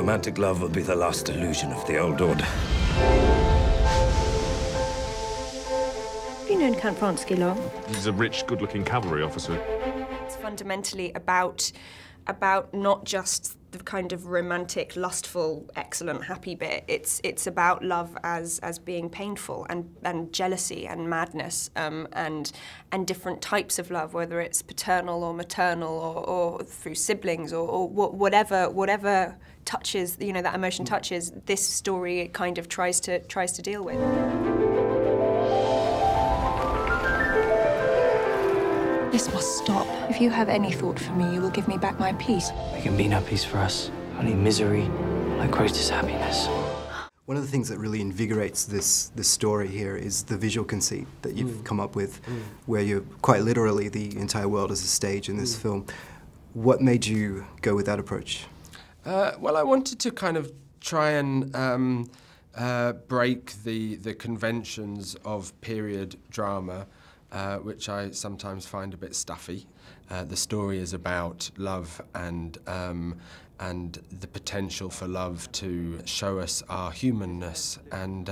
Romantic love will be the last illusion of the old order. Have you known Count Vronsky long? He's a rich, good-looking cavalry officer. It's fundamentally about not just the kind of romantic, lustful, excellent, happy bit. It's about love as being painful and jealousy and madness and different types of love, whether it's paternal or maternal or through siblings or whatever touches, you know, that emotion touches. This story kind of tries to deal with. This must stop. If you have any thought for me, you will give me back my peace. There can be no peace for us. Only misery, like greatest happiness. One of the things that really invigorates this story here is the visual conceit that you've come up with, where you're quite literally the entire world as a stage in this film. What made you go with that approach? Well, I wanted to kind of try and break the conventions of period drama, which I sometimes find a bit stuffy. The story is about love and the potential for love to show us our humanness, and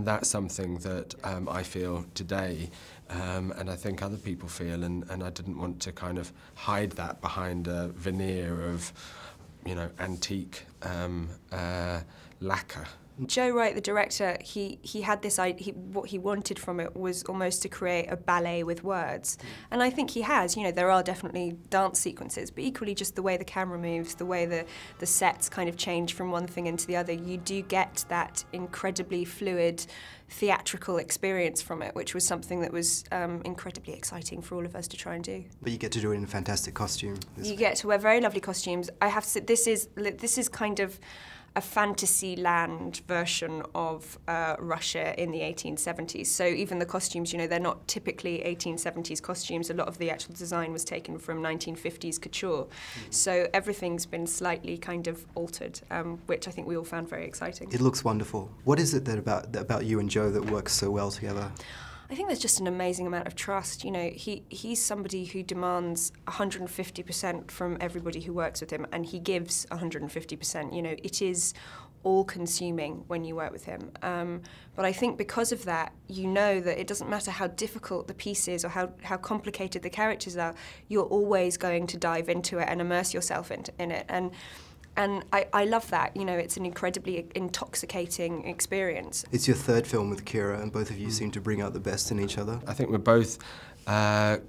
that's something that I feel today, and I think other people feel, and I didn't want to kind of hide that behind a veneer of, you know, antique lacquer. Joe Wright, the director, he had this idea. What he wanted from it was almost to create a ballet with words, and I think he has. You know, there are definitely dance sequences, but equally just the way the camera moves, the way the sets kind of change from one thing into the other. You do get that incredibly fluid, theatrical experience from it, which was something that was incredibly exciting for all of us to try and do. But you get to do it in a fantastic costume. You get to wear very lovely costumes. I have to say, this is kind of a fantasy land version of Russia in the 1870s. So even the costumes, you know, they're not typically 1870s costumes. A lot of the actual design was taken from 1950s couture. So everything's been slightly kind of altered, which I think we all found very exciting. It looks wonderful. What is it that about you and Joe that works so well together? I think there's just an amazing amount of trust. You know, he's somebody who demands 150% from everybody who works with him, and he gives 150%. You know, it is all-consuming when you work with him. But I think because of that, you know that it doesn't matter how difficult the piece is or how complicated the characters are, you're always going to dive into it and immerse yourself in it. And I love that. You know, it's an incredibly intoxicating experience. It's your third film with Keira, and both of you seem to bring out the best in each other. I think we're both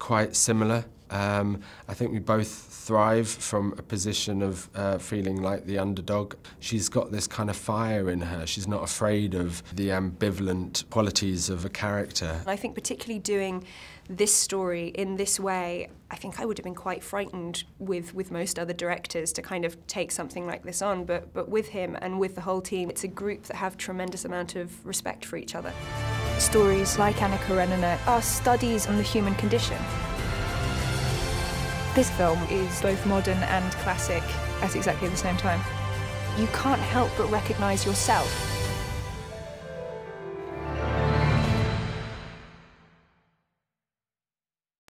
quite similar. I think we both thrive from a position of feeling like the underdog. She's got this kind of fire in her. She's not afraid of the ambivalent qualities of a character. I think particularly doing this story in this way, I think I would have been quite frightened with most other directors to kind of take something like this on, but with him and with the whole team, it's a group that have tremendous amount of respect for each other. Stories like Anna Karenina are studies on the human condition. This film is both modern and classic at exactly the same time. You can't help but recognise yourself